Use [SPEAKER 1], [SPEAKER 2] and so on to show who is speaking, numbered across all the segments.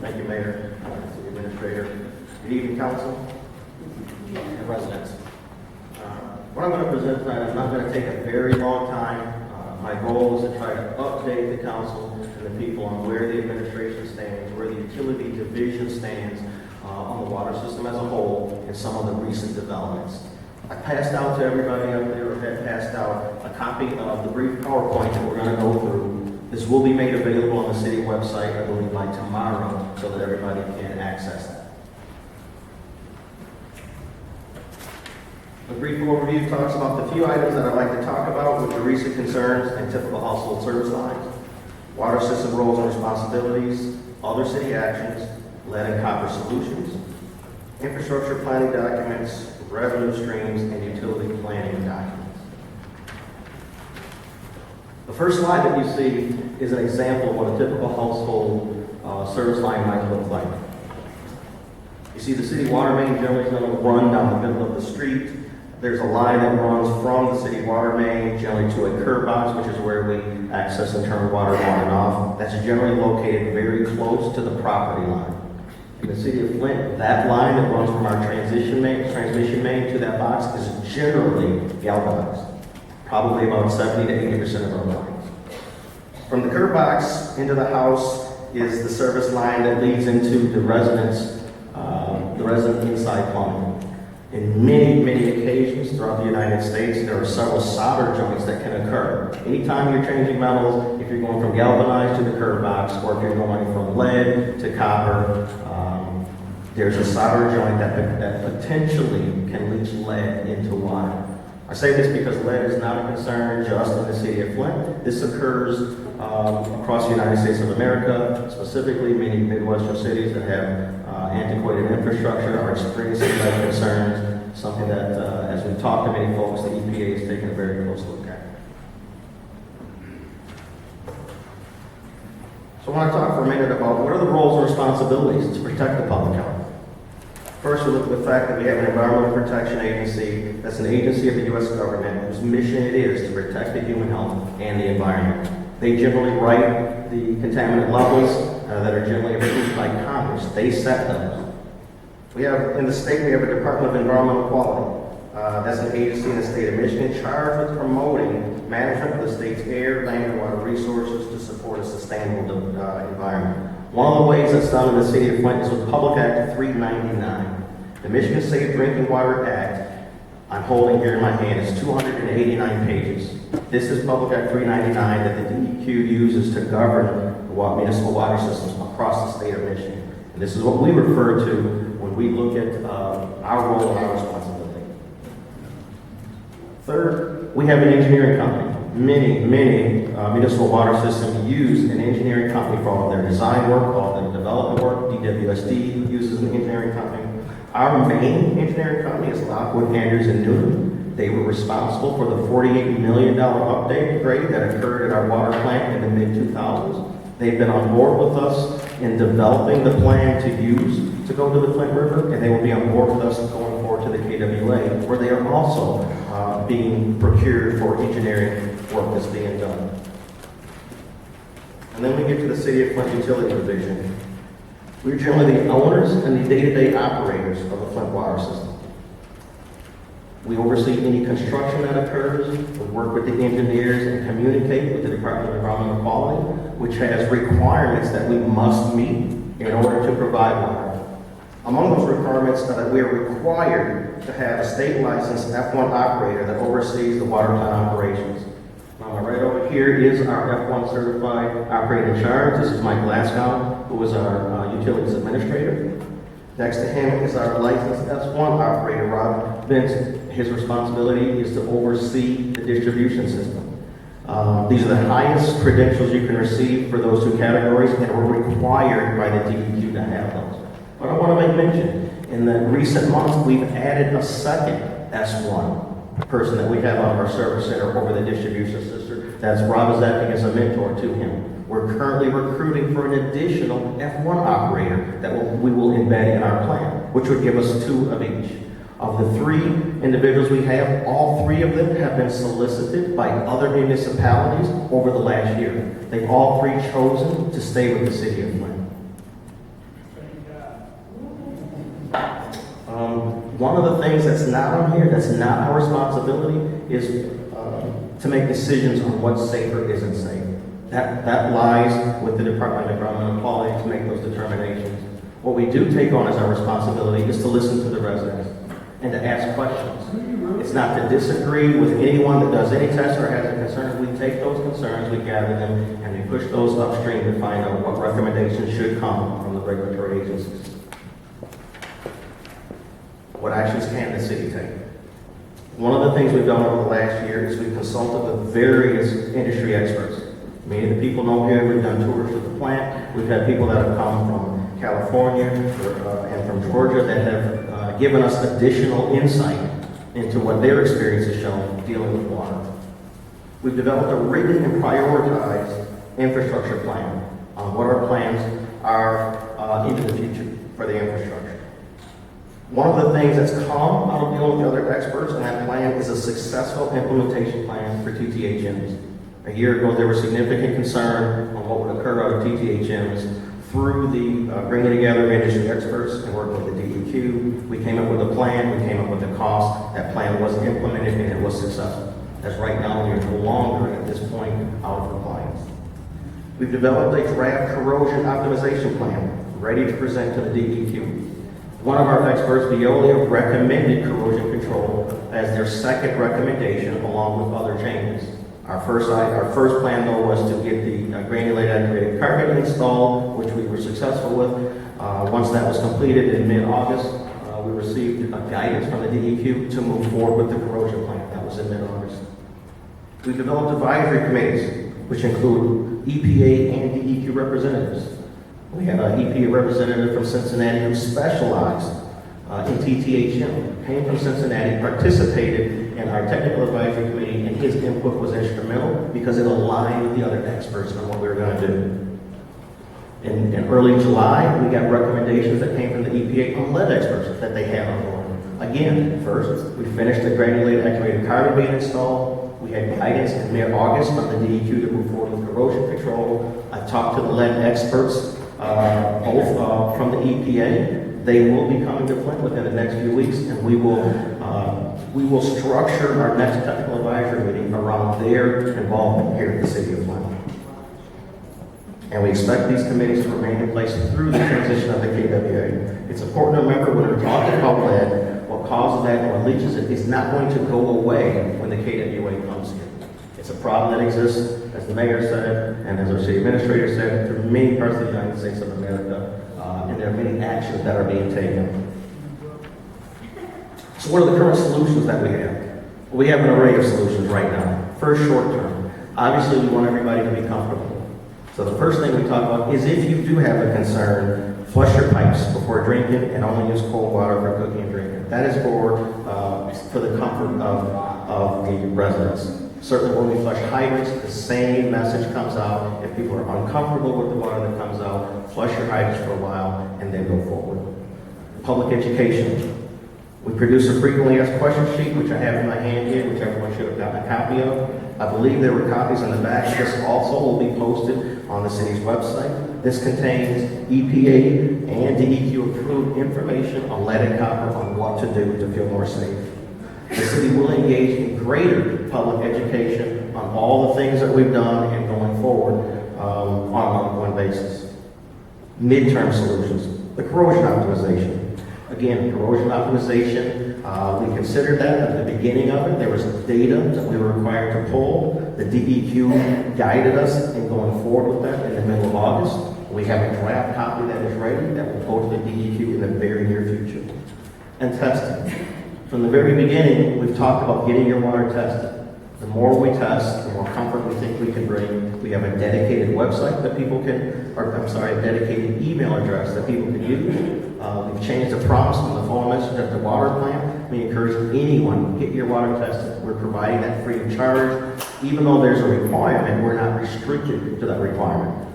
[SPEAKER 1] Thank you, Mayor, City Administrator. Good evening, Council and residents. What I'm going to present tonight is not going to take a very long time. My goal is to try to update the Council and the people on where the administration stands, where the utility division stands on the water system as a whole, and some of the recent developments. I passed out to everybody up there, or had passed out a copy of the brief PowerPoint that we're going to go through. This will be made available on the city website, I believe, by tomorrow, so that everybody can access that. A brief overview talks about the few items that I'd like to talk about, which are recent concerns and typical household service lines, water system roles and responsibilities, other city actions, lead and copper solutions, infrastructure planning documents, revenue streams, and utility planning documents. The first slide that you see is an example of what a typical household service line might look like. You see the city water main generally is going to run down the middle of the street. There's a line that runs from the city water main generally to a curb box, which is where we access and turn water on and off. That's generally located very close to the property line. In the city of Flint, that line that runs from our transmission main to that box is generally galvanized. Probably about 70 to 80% of our lines. From the curb box into the house is the service line that leads into the resident inside plumbing. In many occasions throughout the United States, there are several solder joints that can occur. Anytime you're changing metals, if you're going from galvanized to the curb box, or if you're going from lead to copper, there's a solder joint that potentially can leach lead into water. I say this because lead is not a concern just in the city of Flint. This occurs across the United States of America, specifically many Midwestern cities that have antiquated infrastructure are experiencing lead concerns, something that, as we talk to many folks, the EPA is taking a very close look at. So I want to talk for a minute about what are the roles and responsibilities to protect the public health. First, we look at the fact that we have an Environmental Protection Agency that's an agency of the U.S. government whose mission it is to protect the human health and the environment. They generally write the contaminant levels that are generally approved by Congress. They set those. We have, in the state, we have a Department of Environmental Quality. That's an agency in the state of Michigan charged with promoting management of the state's air, land, and water resources to support a sustainable environment. One of the ways that's done in the city of Flint is with Public Act 399. The Michigan Safe Drinking Water Act, I'm holding here in my hand, is 289 pages. This is Public Act 399 that the DPW uses to govern the municipal water systems across the state of Michigan. And this is what we refer to when we look at our role and our responsibility. Third, we have an engineering company. Many municipal water systems use an engineering company for all of their design work, all of their development work. DWSD uses an engineering company. Our main engineering company is Lockwood, Andrews, and Newton. They were responsible for the $48 million upgrade that occurred at our water plant in the mid-2000s. They've been on board with us in developing the plan to use to go to the Flint River, and they will be on board with us going forward to the KWA, where they are also being procured for engineering work that's being done. And then we get to the City of Flint Utility Division. We're generally the owners and the day-to-day operators of the Flint water system. We oversee any construction that occurs, we work with the engineers and communicate with the Department of Environmental Quality, which has requirements that we must meet in order to provide water. Among those requirements that we are required to have a state licensed F1 operator that oversees the water plant operations. Right over here is our F1 certified operator in charge. This is Mike Glasgow, who is our utilities administrator. Next to him is our licensed S1 operator, Rob Vincent. His responsibility is to oversee the distribution system. These are the highest credentials you can receive for those two categories, and we're required by the DPW to have those. But I want to make mention, in the recent months, we've added a second S1 person that we have on our service center over the distribution system. That's Rob is acting as a mentor to him. We're currently recruiting for an additional F1 operator that we will embed in our plan, which would give us 2 of each. Of the 3 individuals we have, all 3 of them have been solicited by other municipalities over the last year. They've all 3 chosen to stay with the city of Flint. One of the things that's not on here, that's not our responsibility, is to make decisions on what's safe or isn't safe. That lies with the Department of Environmental Quality to make those determinations. What we do take on as our responsibility is to listen to the residents and to ask questions. It's not to disagree with anyone that does any test or has a concern. We take those concerns, we gather them, and we push those upstream to find out what recommendations should come from the regulatory agencies. What actions can the city take? One of the things we've done over the last year is we've consulted with various industry experts. Many of the people know here, we've done tours of the plant. We've had people that have come from California and from Georgia that have given us additional insight into what their experience has shown dealing with water. We've developed a written and prioritized infrastructure plan on what our plans are into the future for the infrastructure. One of the things that's come out of dealing with other experts in that plan is a successful implementation plan for TTHMs. A year ago, there was significant concern on what would occur out of TTHMs. Through the bringing together of industry experts and working with the DEQ, we came up with a plan, we came up with a cost. That plan was implemented and it was successful. As right now, we are no longer at this point out of compliance. We've developed a draft corrosion optimization plan ready to present to the DEQ. One of our experts, Veolia, recommended corrosion control as their second recommendation along with other changes. Our first plan, though, was to get the granulated activated carbon installed, which we were successful with. Once that was completed in mid-August, we received guidance from the DEQ to move forward with the corrosion plan. That was in mid-August. We developed advisory committees, which include EPA and DEQ representatives. We had an EPA representative from Cincinnati who specialized in TTHM, came from Cincinnati, participated in our technical advisory committee, and his input was instrumental because it aligned with the other experts on what we were going to do. In early July, we got recommendations that came from the EPA on lead experts that they had on board. Again, first, we finished the granulated activated carbon being installed. We had guidance in mid-August from the DEQ to move forward with corrosion control. I talked to the lead experts, both from the EPA. They will be coming to Flint within the next few weeks, and we will structure our next technical advisory meeting around their involvement here at the city of Flint. And we expect these committees to remain in place through the transition of the KWA. It's important to remember when we're talking about lead, what causes that and what leaches it is not going to go away when the KWA comes in. It's a problem that exists, as the mayor said, and as our city administrator said, through many parts of the United States of America, and there are many actions that are being taken. So what are the current solutions that we have? Well, we have an array of solutions right now. First, short term. Obviously, we want everybody to be comfortable. So the first thing we talk about is if you do have a concern, flush your pipes before drinking and only use cold water for cooking and drinking. That is for the comfort of the residents. Certainly when we flush hydrants, the same message comes out. If people are uncomfortable with the water that comes out, flush your hydrants for a while and then go forward. Public education. We produce a frequently asked question sheet, which I have in my hand here, which everyone should have gotten a copy of. I believe there were copies in the back. This also will be posted on the city's website. This contains EPA and DEQ approved information on lead and copper on what to do to feel more safe. The city will engage in greater public education on all the things that we've done and going forward on an ongoing basis. Midterm solutions, the corrosion optimization. Again, corrosion optimization, we considered that at the beginning of it. There was data that we were required to pull. The DEQ guided us in going forward with that in the middle of August. We have a draft copy that is ready that will go to the DEQ in the very near future. And testing. From the very beginning, we've talked about getting your water tested. The more we test, the more comfort we think we can bring. We have a dedicated website that people can, a dedicated email address that people can use. We've changed the promise on the phone message at the water plant. We encourage anyone to get your water tested. We're providing that free of charge. Even though there's a requirement, we're not restricted to that requirement.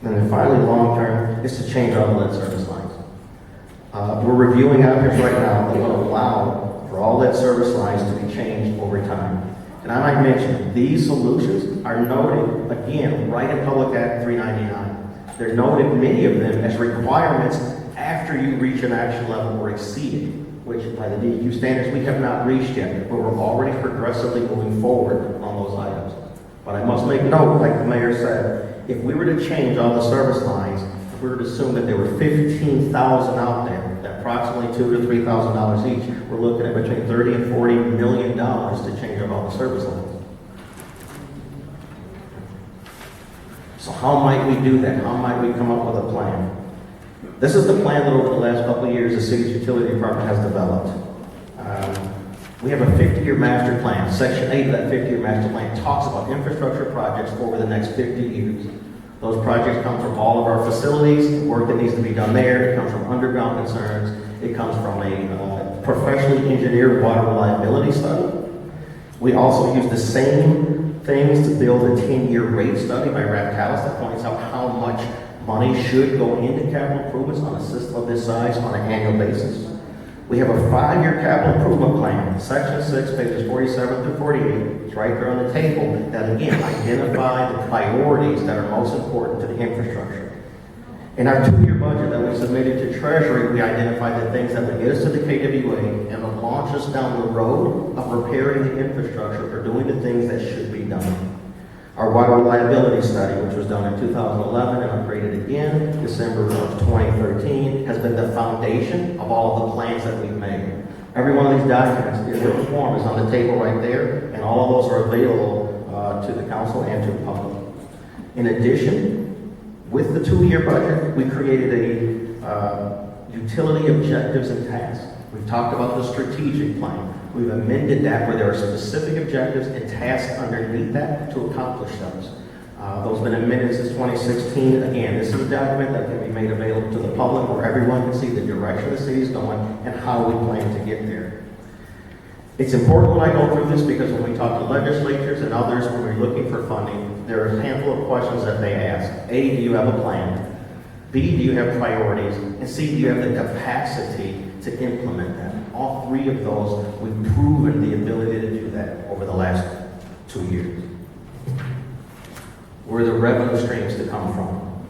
[SPEAKER 1] And then finally, long term, is to change all the lead service lines. We're reviewing options right now that will allow for all lead service lines to be changed over time. And I might mention, these solutions are noted, again, right in Public Act 399. They're noted, many of them, as requirements after you reach an action level or exceed it. which by the DEQ standards we have not reached yet, but we're already progressively moving forward on those items. But I must make note, like the mayor said, if we were to change all the service lines, if we were to assume that there were 15,000 out there, at approximately $2,000 to $3,000 each, we're looking at between $30 and $40 million to change out all the service lines. So how might we do that? How might we come up with a plan? This is the plan that over the last couple of years the city's utility department has developed. We have a 50-year master plan. Section 8 of that 50-year master plan talks about infrastructure projects over the next 50 years. Those projects come from all of our facilities, the work that needs to be done there. It comes from underground concerns. It comes from a professionally engineered water reliability study. We also use the same things to build a 10-year rate study by Raptalis that points out how much money should go into capital improvements on a system of this size on an annual basis. We have a 5-year capital improvement plan, section 6, pages 47 through 48. It's right there on the table that, again, identify the priorities that are most important to the infrastructure. In our 2-year budget that we submitted to Treasury, we identified the things that would get us to the KWA and would launch us down the road of repairing the infrastructure or doing the things that should be done. Our water reliability study, which was done in 2011 and upgraded again December of 2013, has been the foundation of all of the plans that we've made. Every one of these documents, their form is on the table right there, and all of those are available to the council and to the public. In addition, with the 2-year budget, we created a utility objectives and tasks. We've talked about the strategic plan. We've amended that where there are specific objectives and tasks underneath that to accomplish those. Those have been amended since 2016. Again, this is a document that can be made available to the public where everyone can see the direction the city is going and how we plan to get there. It's important when I go through this because when we talk to legislatures and others, when we're looking for funding, there are a handful of questions that they ask. A, do you have a plan? B, do you have priorities? And C, do you have the capacity to implement that? All 3 of those, we've proven the ability to do that over the last 2 years. Where are the revenue streams to come from?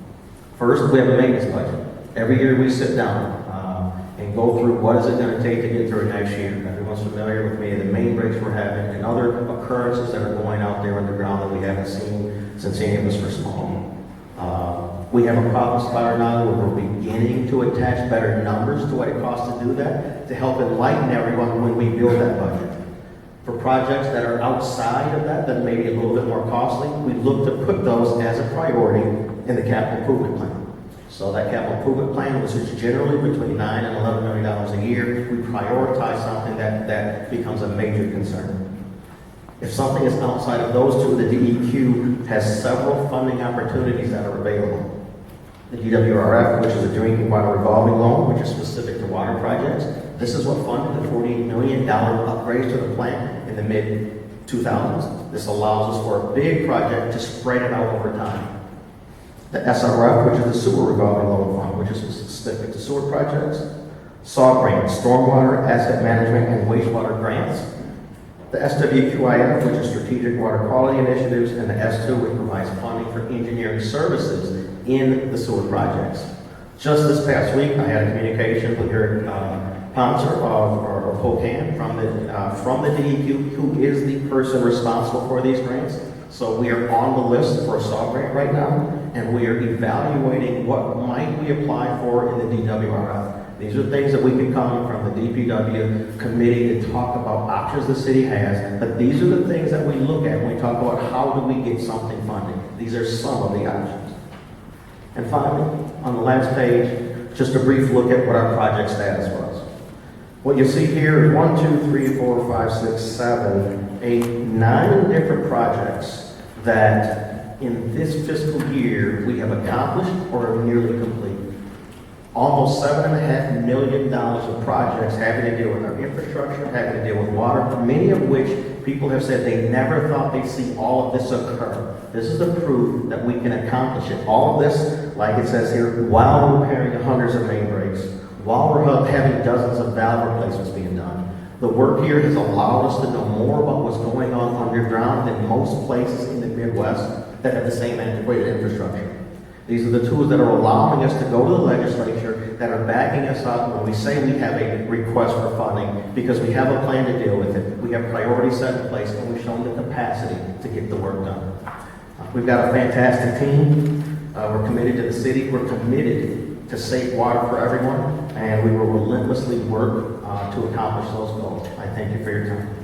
[SPEAKER 1] First, we have a maintenance budget. Every year we sit down and go through what is it going to take to get through next year. Everyone's familiar with me, the main breaks we're having and other occurrences that are going out there underground that we haven't seen since any of us were small. We have a problem spotter now where we're beginning to attach better numbers to what it costs to do that, to help enlighten everyone when we build that budget. For projects that are outside of that may be a little bit more costly, we look to put those as a priority in the capital improvement plan. So that capital improvement plan, which is generally between $9 and $11 million a year, we prioritize something that becomes a major concern. If something is outside of those 2, the DEQ has several funding opportunities that are available. The DWRF, which is a drinking water revolving loan, which is specific to water projects. This is what funded the $48 million upgrades to the plant in the mid-2000s. This allows us for a big project to spread it out over time. The SRF, which is the sewer revolving loan fund, which is specific to sewer projects. SAW grants, stormwater, asset management, and wastewater grants. The SWQIF, which is Strategic Water Quality Initiatives, and the S2, which provides funding for engineering services in the sewer projects. Just this past week, I had a communication with your sponsor of Pocan from the DEQ, who is the person responsible for these grants. So we are on the list for a SAW grant right now, and we are evaluating what might we apply for in the DWRF. These are things that we can come from the DPW committee to talk about options the city has, but these are the things that we look at when we talk about how do we get something funded. These are some of the options. And finally, on the last page, just a brief look at what our project status was. What you see here is 1, 2, 3, 4, 5, 6, 7, 8, 9 different projects that in this fiscal year we have accomplished or are nearly complete. Almost $7.5 million of projects having to deal with our infrastructure, having to deal with water, many of which people have said they never thought they'd see all of this occur. This is the proof that we can accomplish it. All of this, like it says here, while repairing hundreds of main breaks, while we're having dozens of valve replacements being done. The work here has allowed us to know more about what's going on underground than most places in the Midwest that have the same antiquated infrastructure. These are the tools that are allowing us to go to the legislature that are backing us up when we say we have a request for funding, because we have a plan to deal with it. We have priorities set in place, and we've shown the capacity to get the work done. We've got a fantastic team. We're committed to the city. We're committed to safe water for everyone, and we will relentlessly work to accomplish those goals. I thank you for your time.